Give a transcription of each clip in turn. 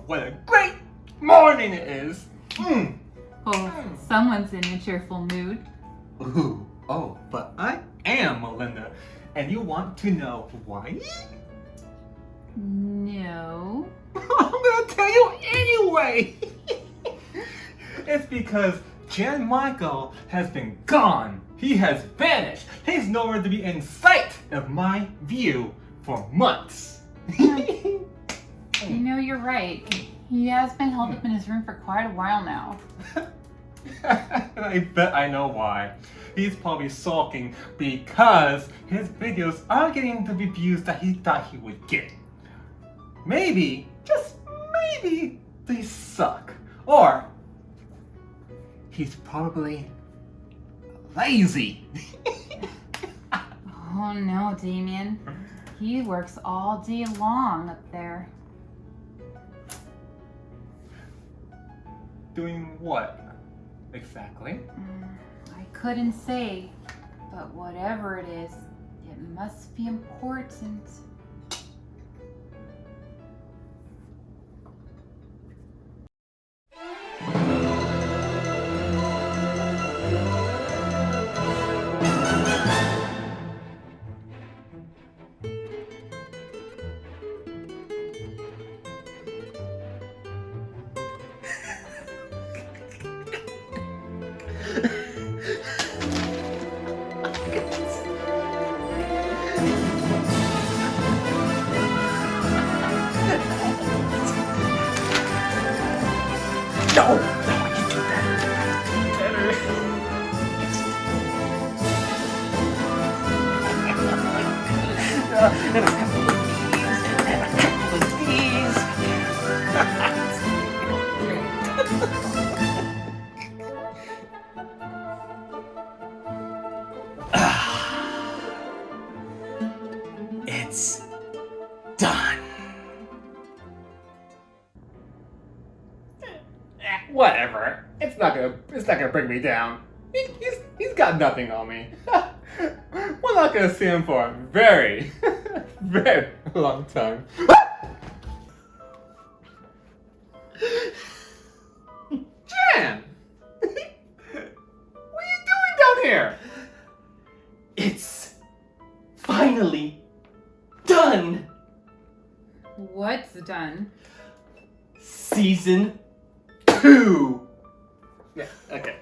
What a great morning it is! Oh, someone's in a cheerful mood. Ooh, oh, but I am Melinda, and you want to know why? No. I'm gonna tell you anyway! It's because Jan Michael has been gone. He has vanished. He's nowhere to be in sight of my view for months. You know, you're right. He has been held up in his room for quite a while now. I bet I know why. He's probably sulking because his videos aren't getting the reviews that he thought he would get. Maybe, just maybe, they suck. Or he's probably lazy. Oh no, Damian. He works all day long up there. Doing what exactly? I couldn't say, but whatever it is, it must be important. No, I can do that. Better. And a couple of these, and a couple of these. It's done. Whatever. It's not gonna bring me down. He's got nothing on me. We're not gonna see him for a very, very long time. Jan! What are you doing down here? It's finally done! What's done? Season 2! Yeah, okay.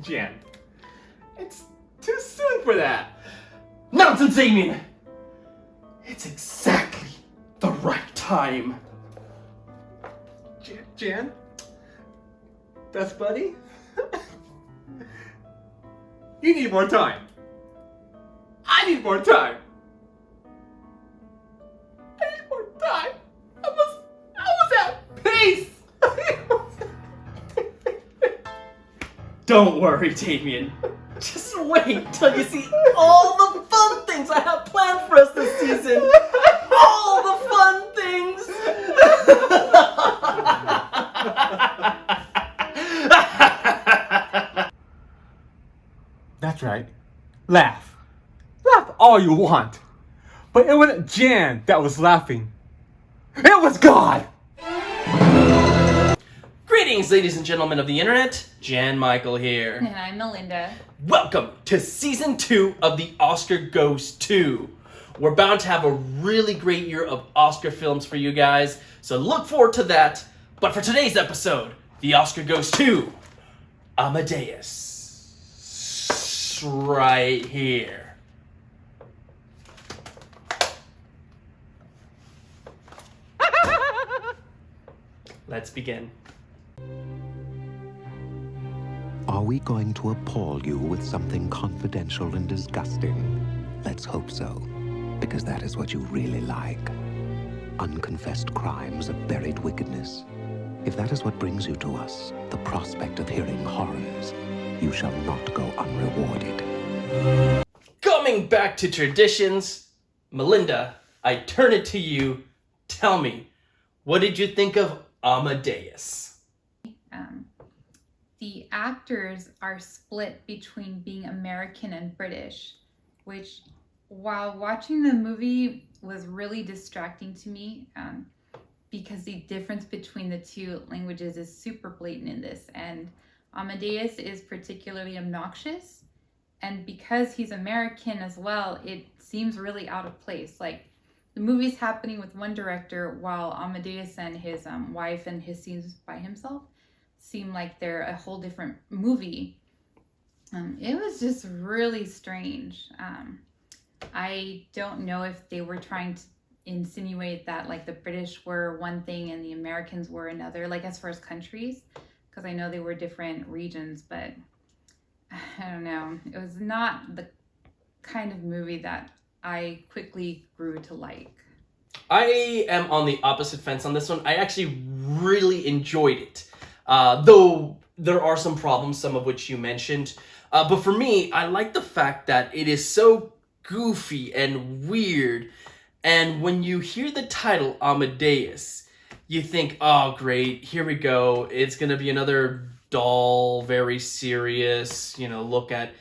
Jan. It's too soon for that. Nonsense, Damian! It's exactly the right time. Jan? Best buddy? You need more time. I need more time. I need more time. I was at peace. Don't worry, Damian. Just wait till you see all the fun things I have planned for us this season. All the fun things. That's right. Laugh. Laugh all you want. But it wasn't Jan that was laughing. It was God! Greetings, ladies and gentlemen of the internet. Jan Michael here. And I'm Melinda. Welcome to Season 2 of The Oscar Goes To. We're bound to have a really great year of Oscar films for you guys, so look forward to that. But for today's episode, The Oscar Goes To Amadeus. Right here. Let's begin. Are we going to appall you with something confidential and disgusting? Let's hope so, because that is what you really like. Unconfessed crimes of buried wickedness. If that is what brings you to us, the prospect of hearing horrors, you shall not go unrewarded. Coming back to traditions, Melinda, I turn it to you. Tell me, what did you think of Amadeus? The actors are split between being American and British, which, while watching the movie, was really distracting to me because the difference between the two languages is super blatant in this. And Amadeus is particularly obnoxious. And because he's American as well, it seems really out of place. Like, the movie's happening with one director while Amadeus and his wife and his scenes by himself seem like they're a whole different movie. It was just really strange. I don't know if they were trying to insinuate that like the British were one thing and the Americans were another, like as far as countries, because I know they were different regions, but I don't know. It was not the kind of movie that I quickly grew to like. I am on the opposite fence on this one. I actually really enjoyed it. Though there are some problems, some of which you mentioned. But for me, I like the fact that it is so goofy and weird. And when you hear the title Amadeus, you think, oh, great, here we go. It's going to be another dull, very serious, look at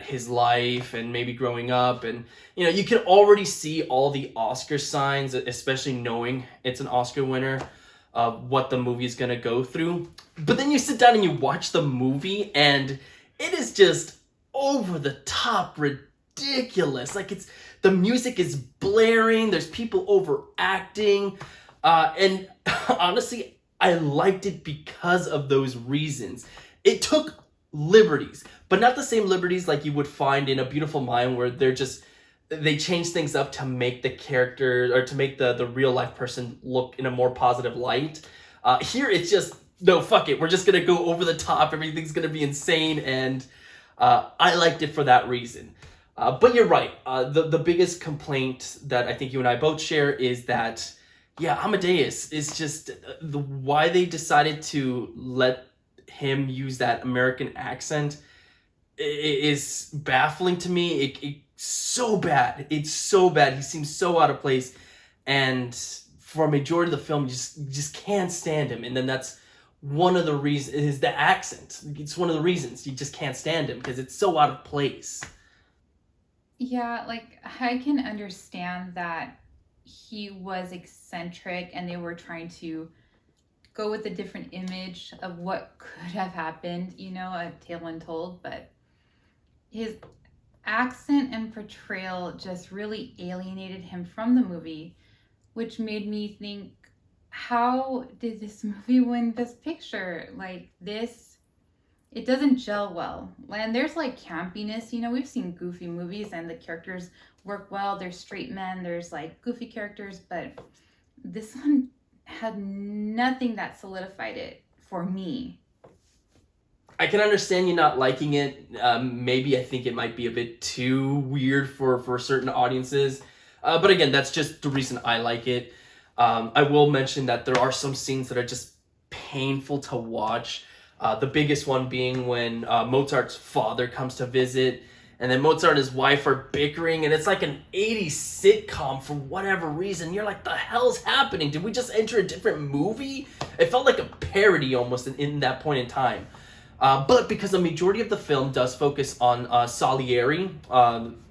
his life and maybe growing up. And, you can already see all the Oscar signs, especially knowing it's an Oscar winner, of what the movie is going to go through. But then you sit down and you watch the movie and it is just over the top ridiculous. Like, the music is blaring, there's people overacting, and honestly, I liked it because of those reasons. It took liberties, but not the same liberties like you would find in A Beautiful Mind, where they change things up to make the character, or to make the real life person look in a more positive light. Here it's just, no, fuck it, we're just gonna go over the top, everything's gonna be insane, and I liked it for that reason. But you're right, the biggest complaint that I think you and I both share is that, yeah, Amadeus is just, why they decided to let him use that American accent is baffling to me. It's so bad. It's so bad. He seems so out of place. And for a majority of the film, you just can't stand him. And then that's one of the reasons, is the accent. It's one of the reasons you just can't stand him, because it's so out of place. Yeah, like, I can understand that he was eccentric and they were trying to go with a different image of what could have happened, a tale untold, but his accent and portrayal just really alienated him from the movie, which made me think, how did this movie win Best Picture? Like, this, it doesn't gel well. And there's like campiness, we've seen goofy movies and the characters work well. There's straight men, there's like goofy characters, but this one had nothing that solidified it for me. I can understand you not liking it. Maybe I think it might be a bit too weird for certain audiences. But again, that's just the reason I like it. I will mention that there are some scenes that are just painful to watch. The biggest one being when Mozart's father comes to visit, and then Mozart and his wife are bickering, and it's like an 80s sitcom for whatever reason. You're like, the hell's happening? Did we just enter a different movie? It felt like a parody almost in that point in time. But because the majority of the film does focus on Salieri,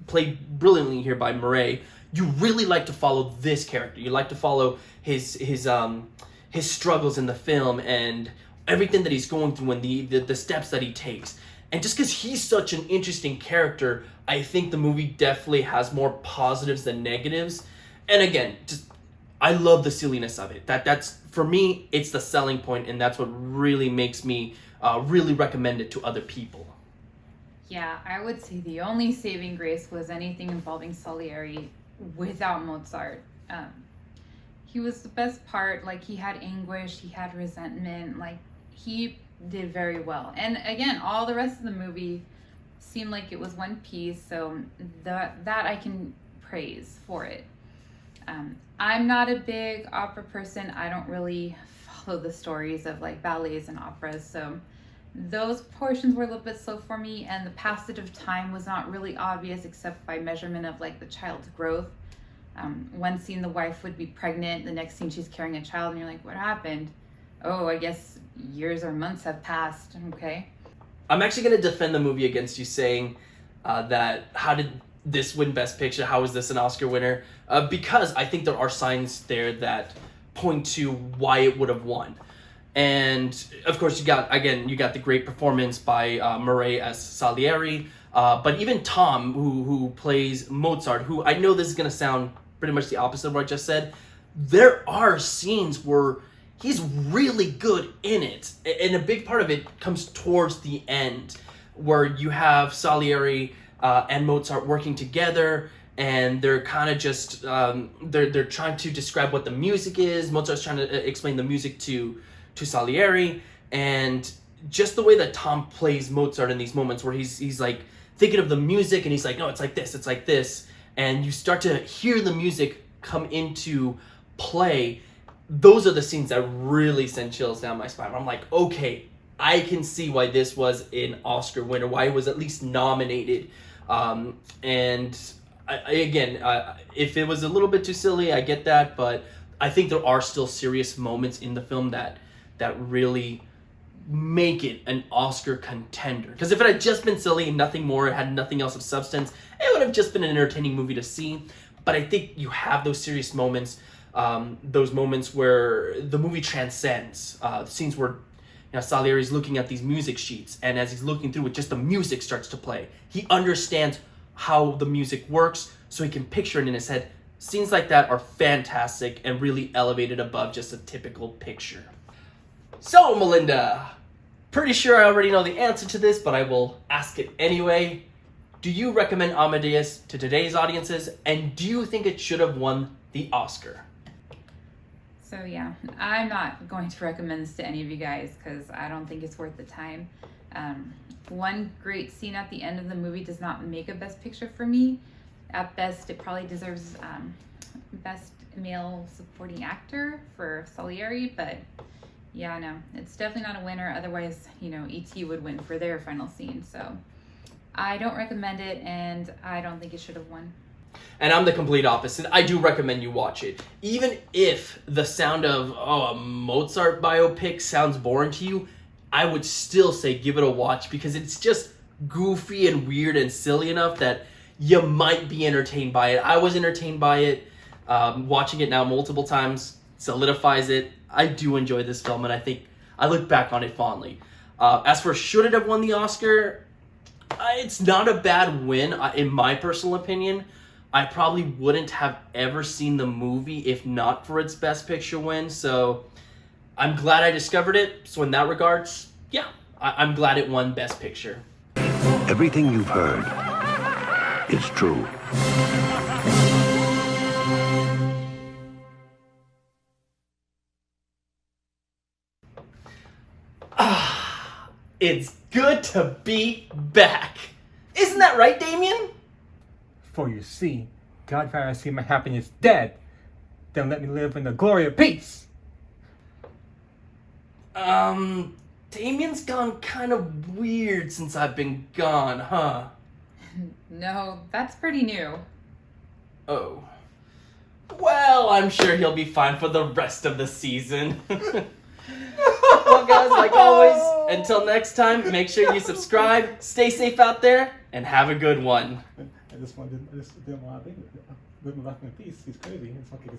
played brilliantly here by Murray, you really like to follow this character. You like to follow his struggles in the film and everything that he's going through and the steps that he takes. And just because he's such an interesting character, I think the movie definitely has more positives than negatives. And again, I love the silliness of it. That's, for me, it's the selling point, and that's what really makes me really recommend it to other people. Yeah, I would say the only saving grace was anything involving Salieri without Mozart. He was the best part. Like, he had anguish, he had resentment, like, he did very well. And again, all the rest of the movie seemed like it was one piece, so that I can praise for it. I'm not a big opera person. I don't really follow the stories of like ballets and operas, so those portions were a little bit slow for me, and the passage of time was not really obvious except by measurement of like the child's growth. One scene the wife would be pregnant, the next scene she's carrying a child, and you're like, what happened? Oh, I guess years or months have passed. Okay. I'm actually going to defend the movie against you saying that how did this win Best Picture? How is this an Oscar winner? Because I think there are signs there that point to why it would have won. And of course, you got the great performance by Murray as Salieri, but even Tom, who plays Mozart, who I know this is going to sound pretty much the opposite of what I just said. There are scenes where he's really good in it, and a big part of it comes towards the end, where you have Salieri and Mozart working together, and they're kind of just they're trying to describe what the music is. Mozart's trying to explain the music to Salieri, and just the way that Tom plays Mozart in these moments where he's like thinking of the music and he's like, no, it's like this, and you start to hear the music come into play. Those are the scenes that really send chills down my spine. I'm like, okay, I can see why this was an Oscar winner, why it was at least nominated. And if it was a little bit too silly, I get that, but I think there are still serious moments in the film that really make it an Oscar contender. Because if it had just been silly and nothing more, it had nothing else of substance, it would have just been an entertaining movie to see. But I think you have those serious moments, those moments where the movie transcends. The scenes where Salieri's looking at these music sheets, and as he's looking through it, just the music starts to play. He understands how the music works, so he can picture it in his head. Scenes like that are fantastic and really elevated above just a typical picture. So, Melinda, pretty sure I already know the answer to this, but I will ask it anyway. Do you recommend Amadeus to today's audiences, and do you think it should have won the Oscar? So yeah, I'm not going to recommend this to any of you guys because I don't think it's worth the time. One great scene at the end of the movie does not make a Best Picture for me. At best, it probably deserves Best Male Supporting Actor for Salieri, but yeah, no, it's definitely not a winner. Otherwise, E.T. would win for their final scene. So I don't recommend it, and I don't think it should have won. And I'm the complete opposite. I do recommend you watch it. Even if the sound of a Mozart biopic sounds boring to you, I would still say give it a watch because it's just goofy and weird and silly enough that you might be entertained by it. I was entertained by it. Watching it now multiple times solidifies it. I do enjoy this film, and I think I look back on it fondly. As for should it have won the Oscar, it's not a bad win, in my personal opinion. I probably wouldn't have ever seen the movie if not for its Best Picture win, so I'm glad I discovered it. So in that regards, yeah, I'm glad it won Best Picture. Everything you've heard is true. It's good to be back. Isn't that right, Damian? For you see, God rather see my happiness dead than let me live in the glory of peace. Damian's gone kind of weird since I've been gone, huh? No, that's pretty new. Oh. Well, I'm sure he'll be fine for the rest of the season. Well, guys, like always, until next time, make sure you subscribe, stay safe out there, and have a good one. I just didn't want to live my life in peace. He's crazy. It's okay.